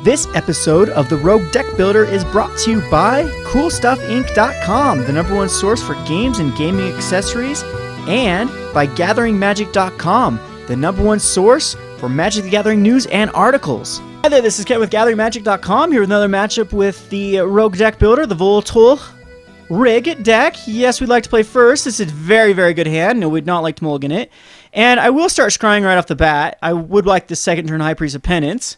This episode of the Rogue Deck Builder is brought to you by CoolStuffInc.com, the #1 source for games and gaming accessories, and by GatheringMagic.com, the #1 source for Magic the Gathering news and articles. Hi there, this is Ken with GatheringMagic.com, here with another matchup with the Rogue Deck Builder, the Volatile Rig deck. Yes, we'd like to play first. This is a very, very good hand. No, we'd not like to mulligan it. And I will start scrying right off the bat. I would like the second turn High Priest of Penance.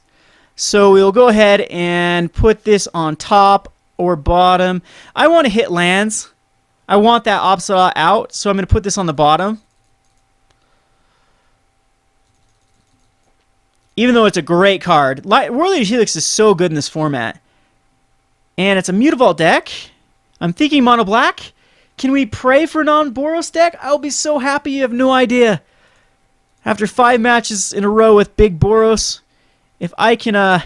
So we'll go ahead and put this on top or bottom. I want to hit lands. I want that opposite out, so I'm going to put this on the bottom. Even though it's a great card. Whirly Helix is so good in this format. And it's a Mutavault deck. I'm thinking mono black. Can we pray for a non-Boros deck? I'll be so happy, you have no idea. After 5 matches in a row with Big Boros, if I can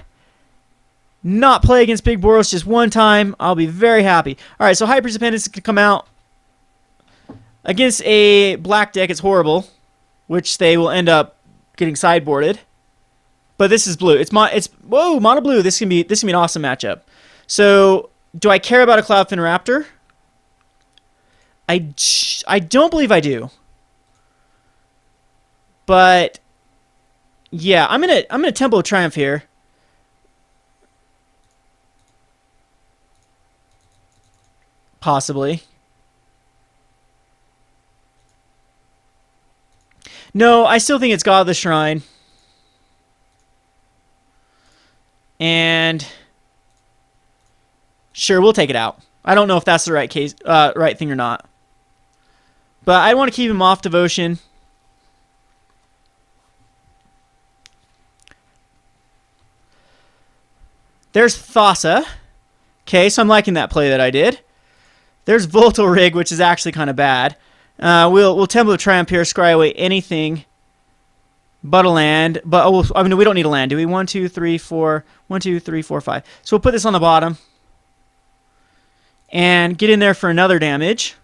not play against Big Boros just one time, I'll be very happy. Alright, so High Priest of Penance can come out. Against a black deck, it's horrible, which they will end up getting sideboarded. But this is blue. Whoa, mono blue. This can be an awesome matchup. So, do I care about a Cloudfin Raptor? I don't believe I do. But yeah, I'm gonna Temple of Triumph here. Possibly. No, I still think it's God of the Shrine. And sure, we'll take it out. I don't know if that's the right thing or not. But I want to keep him off Devotion. There's Thassa. Okay, so I'm liking that play that I did. There's Volatile Rig, which is actually kind of bad. We'll Temple of Triumph here, scry away anything but a land. But I mean, we don't need a land, do we? 1, 2, 3, 4. 1, 2, 3, 4, 5. So we'll put this on the bottom and get in there for another damage.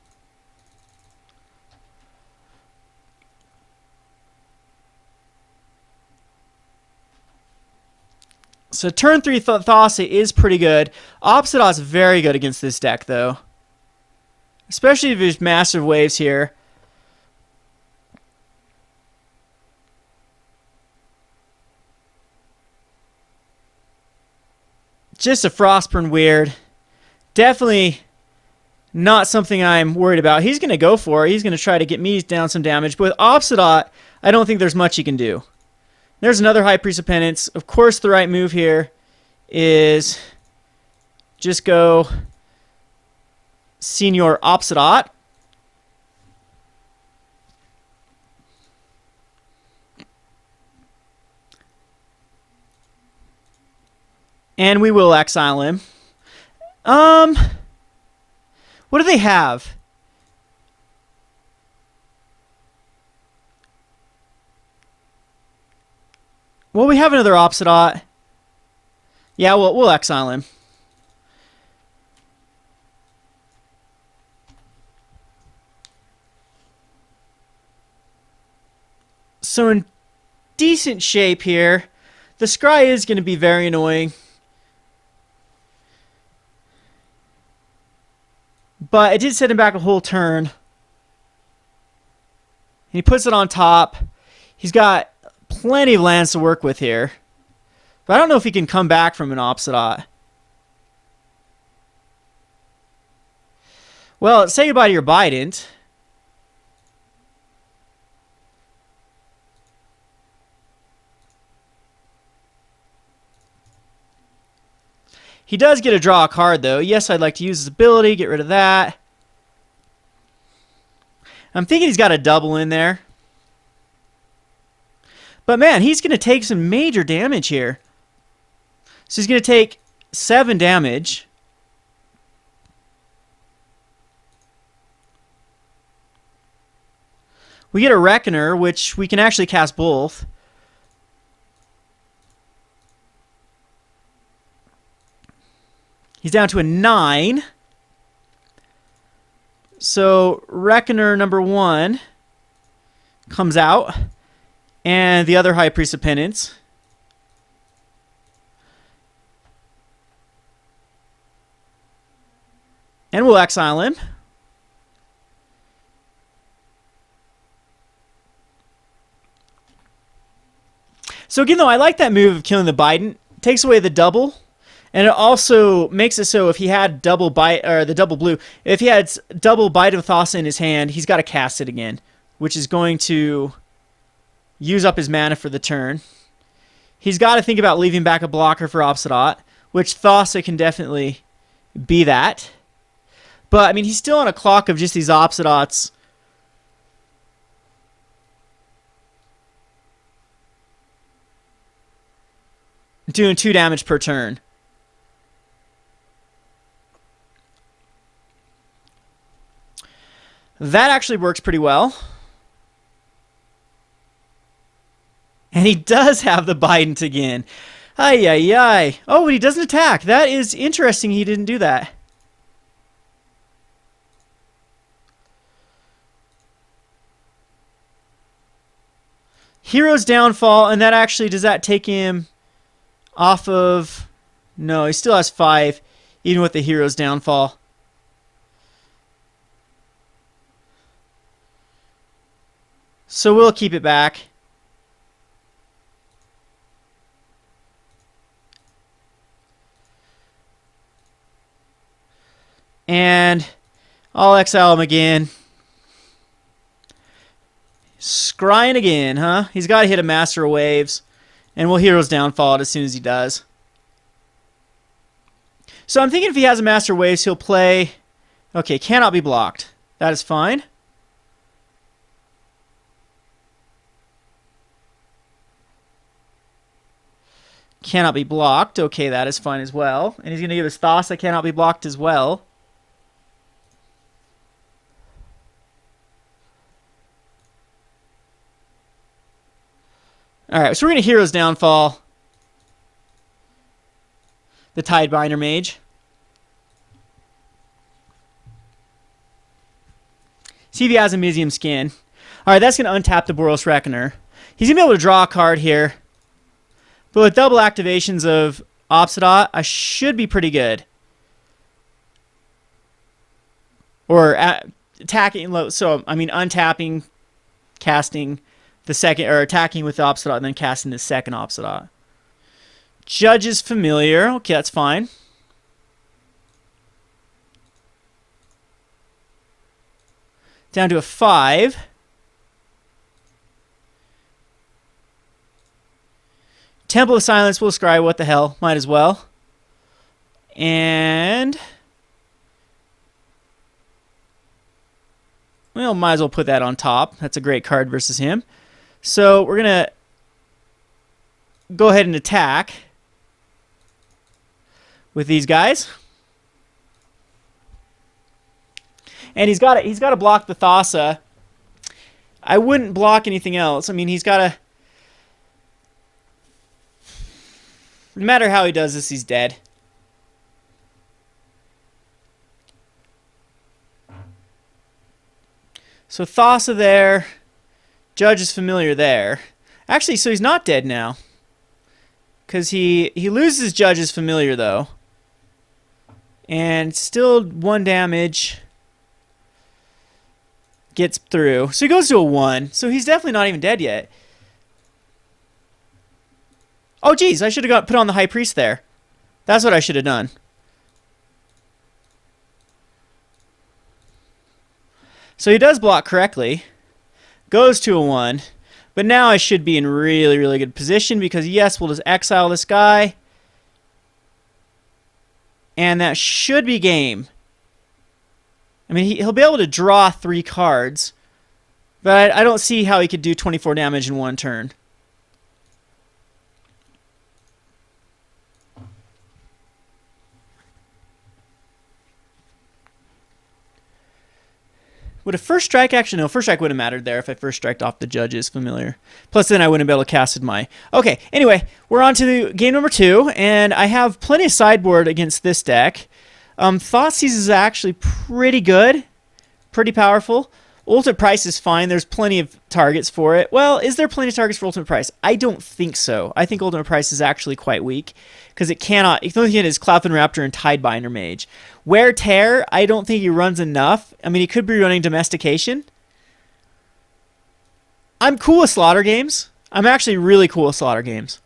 So turn 3 Thassa is pretty good. Opposite odds very good against this deck, though. Especially if there's massive waves here. Just a Frostburn weird. Definitely not something I'm worried about. He's going to go for it. He's going to try to get me down some damage. But with opposite odd, I don't think there's much he can do. There's another High Priest of Penance. Of course, the right move here is just go Senior Opposite Odd. And we will exile him. What do they have? Well, we have another Opposite Odd. Yeah, we'll exile him. So in decent shape here. The scry is going to be very annoying. But it did set him back a whole turn. He puts it on top. He's got plenty of lands to work with here. But I don't know if he can come back from an Opposite Odd. Well, say goodbye to your Bident. He does get to draw a card, though. Yes, I'd like to use his ability. Get rid of that. I'm thinking he's got a double in there. But, man, he's going to take some major damage here. So he's going to take 7 damage. We get a Reckoner, which we can actually cast both. He's down to a 9. So Reckoner #1 comes out. And the other High Priest of Penance. And we'll exile him. So again, though, I like that move of killing the Biden. It takes away the double, and it also makes it so if he had double bite or the double blue, if he had double Bite of Thassa in his hand, he's got to cast it again, which is going to use up his mana for the turn. He's got to think about leaving back a blocker for Obsidian, which Thassa can definitely be that. But I mean, he's still on a clock of just these Obsidians. Doing 2 damage per turn. That actually works pretty well. And he does have the Bident again. Ay, ay, ay. Oh, but he doesn't attack. That is interesting he didn't do that. Hero's Downfall, and that actually, does that take him off of... No, he still has 5, even with the Hero's Downfall. So we'll keep it back. And I'll exile him again. Scrying again, huh? He's got to hit a Master of Waves. And we'll Hero's Downfall it as soon as he does. So I'm thinking if he has a Master of Waves, he'll play... Okay, cannot be blocked. That is fine. Cannot be blocked. Okay, that is fine as well. And he's going to give us Thassa cannot be blocked as well. Alright, so we're going to Hero's Downfall the Tidebinder Mage. See if he has a Mizium Skin. Alright, that's going to untap the Boros Reckoner. He's going to be able to draw a card here. But with double activations of Obsidian, I should be pretty good. Or attacking, so I mean untapping, casting the second, or attacking with the Obsidian and then casting the second Obsidian. Judge's Familiar. Okay, that's fine. Down to a 5. Temple of Silence will scry. What the hell? Might as well. And... well, might as well put that on top. That's a great card versus him. So we're going to go ahead and attack with these guys. And he's got to block the Thassa. I wouldn't block anything else. I mean, he's got to... no matter how he does this, he's dead. So Thassa there. Judge's Familiar there. Actually, so he's not dead now. Because he loses Judge's Familiar, though. And still 1 damage. Gets through. So he goes to a 1. So he's definitely not even dead yet. Oh, geez. I should have put on the High Priest there. That's what I should have done. So he does block correctly. Goes to a 1. But now I should be in really, really good position because, yes, we'll just exile this guy. And that should be game. I mean, he'll be able to draw 3 cards. But I don't see how he could do 24 damage in 1 turn. Would a first strike actually... no, first strike wouldn't have mattered there if I first striked off the Judge's Familiar. Plus then I wouldn't be able to cast my... okay, anyway, we're on to game number 2, and I have plenty of sideboard against this deck. Thoughtseize is actually pretty good. Pretty powerful. Ultimate Price is fine. There's plenty of targets for it. Well, is there plenty of targets for Ultimate Price? I don't think so. I think Ultimate Price is actually quite weak because it cannot. The only thing is Cloudfin Raptor and Tidebinder Mage. Wear Tear, I don't think he runs enough. I mean, he could be running Domestication. I'm cool with Slaughter Games. I'm actually really cool with Slaughter Games.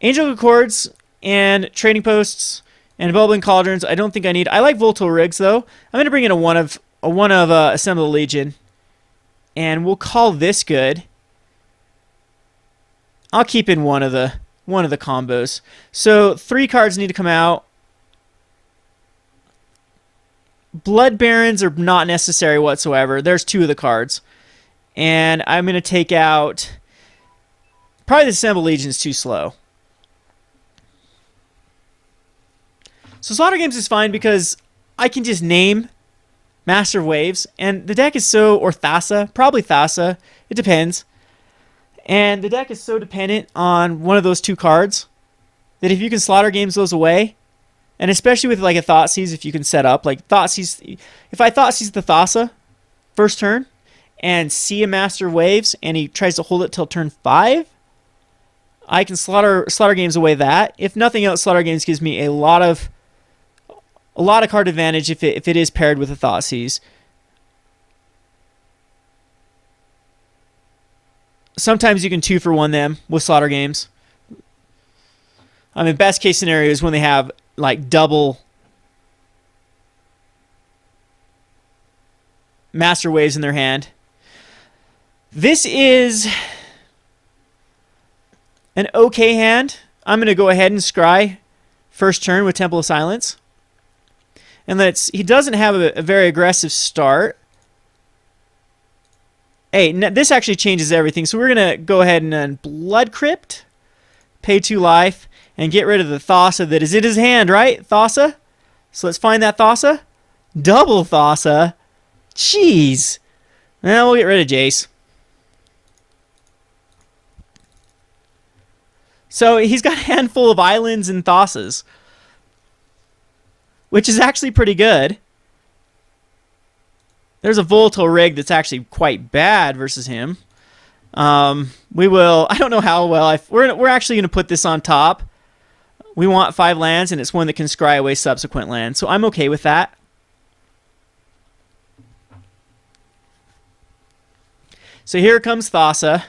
Angel Accords and Trading Posts and Bubbling Cauldrons, I don't think I need. I like Volatile Rigs though. I'm gonna bring in a one of Assemble the Legion, and we'll call this good. I'll keep in one of the combos. So 3 cards need to come out. Blood Barons are not necessary whatsoever. There's 2 of the cards, and I'm gonna take out. Probably the Assemble Legion is too slow. So Slaughter Games is fine because I can just name Master of Waves, and the deck is so, or Thassa, probably Thassa, it depends. And the deck is so dependent on one of those 2 cards that if you can Slaughter Games those away, and especially with like a Thoughtseize, if you can set up like Thoughtseize, if I Thoughtseize the Thassa first turn and see a Master of Waves and he tries to hold it till turn 5, I can Slaughter Games away that. If nothing else, Slaughter Games gives me a lot of card advantage if it is paired with a Thoughtseize. Sometimes you can 2-for-1 them with Slaughter Games. I mean, best case scenario is when they have like double Master Waves in their hand. This is an okay hand. I'm going to go ahead and scry first turn with Temple of Silence. And he doesn't have a very aggressive start. Hey, this actually changes everything. So we're going to go ahead and Blood Crypt, pay 2 life, and get rid of the Thassa that is in his hand, right? Thassa? So let's find that Thassa. Double Thassa. Jeez. Well, we'll get rid of Jace. So he's got a handful of islands and Thassas, which is actually pretty good. There's a Volatile Rig that's actually quite bad versus him. We will. I don't know how well. We're actually going to put this on top. We want 5 lands, and it's one that can scry away subsequent lands. So I'm okay with that. So here comes Thassa.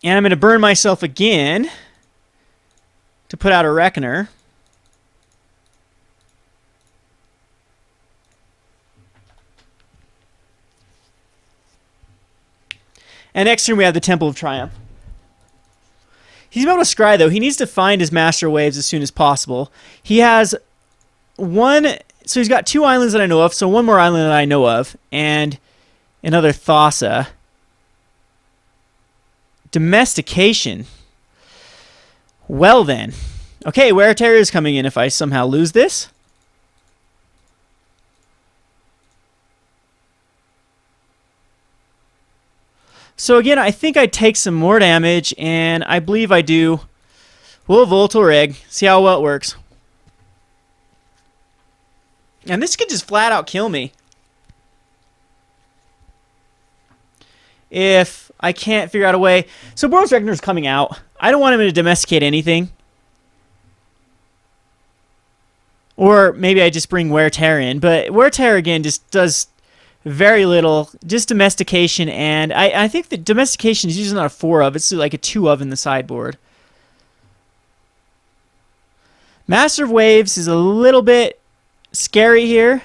And I'm going to burn myself again to put out a Reckoner. And next turn we have the Temple of Triumph. He's able to scry, though. He needs to find his Master Waves as soon as possible. He has one... So he's got 2 islands that I know of, so 1 more island that I know of, and another Thassa. Domestication. Well then. Okay, Wear Tear is coming in if I somehow lose this. So again, I think I take some more damage, and I believe I do. We'll Volatile Rig, see how well it works. And this could just flat out kill me if I can't figure out a way. So Boros Reckoner is coming out. I don't want him to domesticate anything. Or maybe I just bring Wear Tear in. But Wear Tear, again, just does very little. Just domestication. And I think that domestication is usually not a 4 of. It's like a 2 of in the sideboard. Master of Waves is a little bit scary here.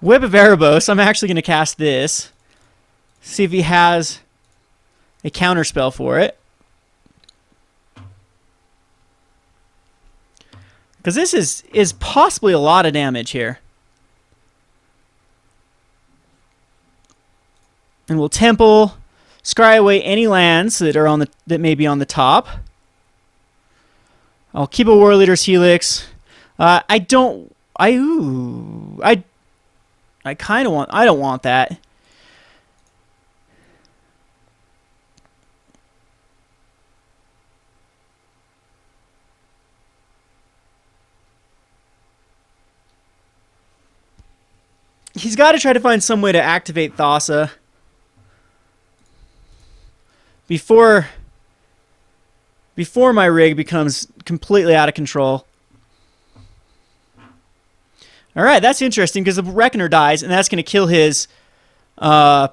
Whip of Erebos. I'm actually going to cast this. See if he has a counter spell for it. Because this is possibly a lot of damage here. And we'll Temple, scry away any lands that are that may be on the top. I'll keep a War Leader's Helix. I kind of want. I don't want that. he's got to try to find some way to activate Thassa before my rig becomes completely out of control. All right, that's interesting because the Reckoner dies, and that's going to kill his ability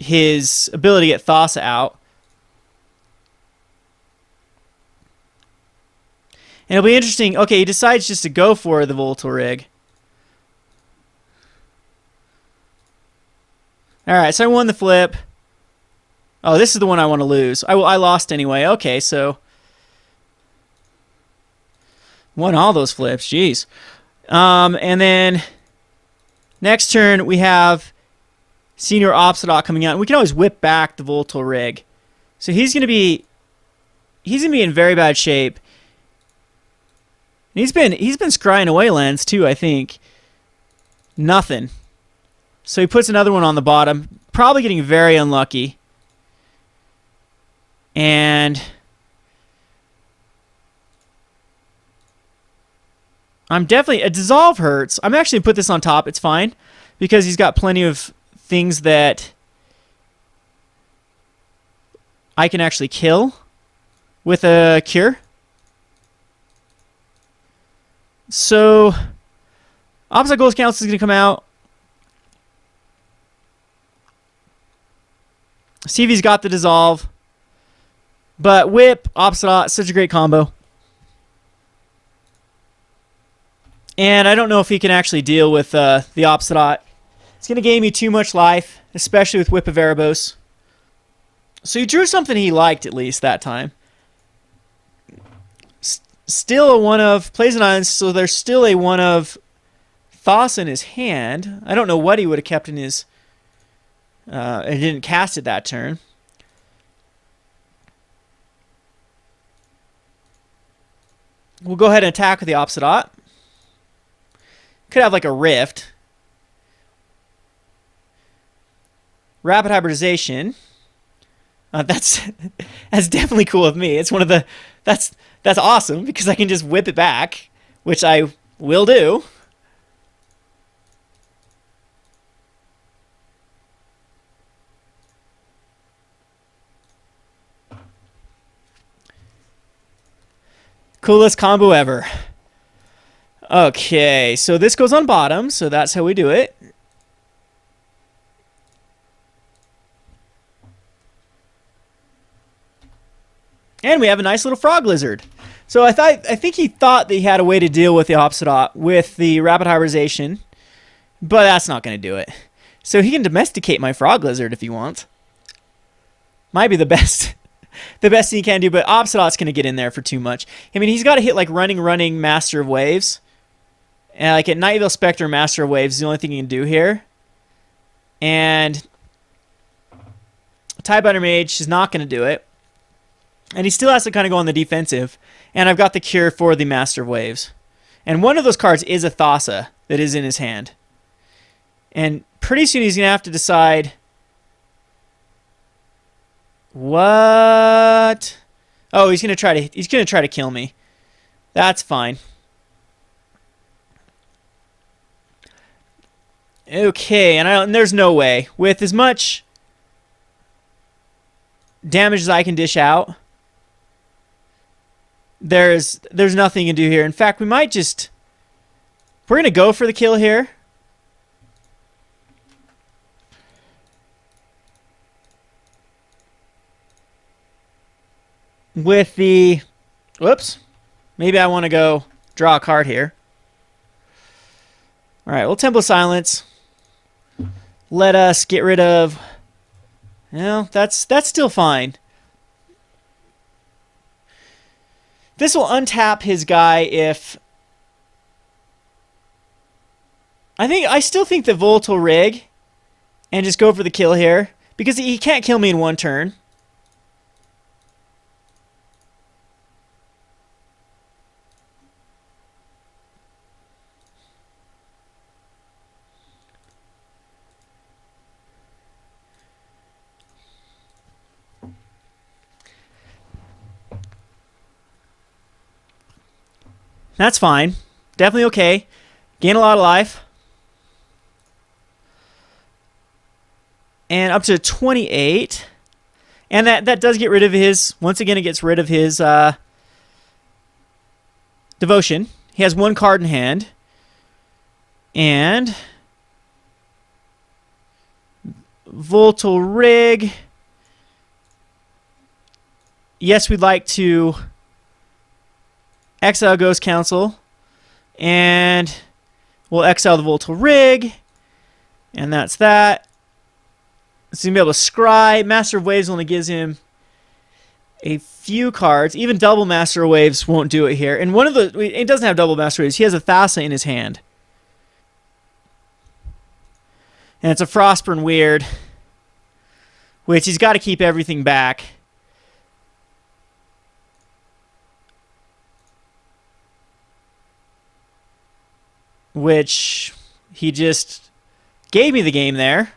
to get Thassa out. And it'll be interesting. Okay, he decides just to go for the Volatile rig. All right, so I won the flip. Oh, this is the one I want to lose. I lost anyway. Okay, so won all those flips. Jeez. And then next turn we have Senior Obsidian coming out. And we can always whip back the Volatile rig. So he's gonna be in very bad shape. And he's been scrying away lands too, I think. Nothing. So he puts another one on the bottom, probably getting very unlucky. And I'm definitely... A Dissolve hurts. I'm actually going to put this on top. It's fine. Because he's got plenty of things that I can actually kill with a Cure. So Obstacles Council is going to come out. See if he's got the Dissolve. But Whip, Obstinate, such a great combo. And I don't know if he can actually deal with the Obstinate. It's going to gain me too much life, especially with Whip of Erebos. So he drew something he liked, at least, that time. Still a one of... Plays an Island, so there's still a one of Thassa in his hand. I don't know what he would have kept in his... He didn't cast it that turn. We'll go ahead and attack with the Obsidian. Could have like a Rift. Rapid Hybridization. That's definitely cool with me. It's one of the... That's awesome because I can just whip it back, which I will do. Coolest combo ever. Okay, so this goes on bottom, so that's how we do it. And we have a nice little frog lizard. So I think he thought that he had a way to deal with the Obsidian with the Rapid Hybridization, but that's not going to do it. So he can domesticate my frog lizard if he wants. Might be the best. The best thing he can do, but Obsidian's going to get in there for too much. I mean, he's got to hit like running Master of Waves. And like at Night Veil Spectre, Master of Waves is the only thing he can do here. And Tidebinder Mage is not going to do it. And he still has to kind of go on the defensive. And I've got the Cure for the Master of Waves. And one of those cards is a Thassa that is in his hand. And pretty soon he's going to have to decide... What? Oh, he's gonna try to kill me. That's fine. Okay, and there's no way with as much damage as I can dish out. There's nothing you can do here. In fact, we might just... We're gonna go for the kill here. With the... Whoops. Maybe I want to go draw a card here. Alright, well, Temple of Silence. Let us get rid of... No, that's still fine. This will untap his guy if... I still think the Volatile rig and just go for the kill here. Because he can't kill me in one turn. That's fine. Definitely okay. Gain a lot of life. and up to 28. And that does get rid of his, once again, it gets rid of his devotion. He has 1 card in hand. And Volatile Rig. Yes, we'd like to exile Ghost Council. And we'll exile the Volatile Rig. And that's that. So you'll be able to scry. Master of Waves only gives him a few cards. Even double Master of Waves won't do it here. And one of the, it doesn't have double Master of Waves. He has a Thassa in his hand. And it's a Frostburn Weird, which he's got to keep everything back. Which he just gave me the game there.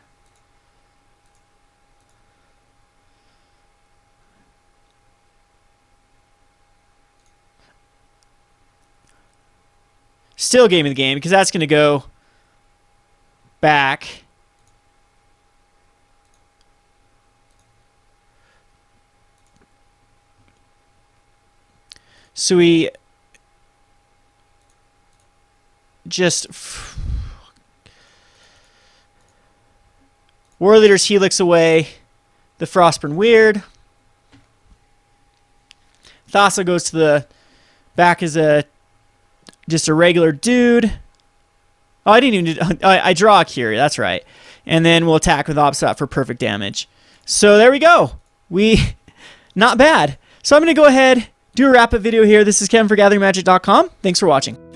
Still gave me the game because that's going to go back. So we just War Leader's Helix away the Frostburn Weird. Thassa goes to the back as just a regular dude. Oh, I didn't even do, I draw a Curie, that's right. And then we'll attack with Obstat for perfect damage. So there we go. Not bad. So I'm going to go ahead, do a wrap-up video here. This is Kevin for GatheringMagic.com. Thanks for watching.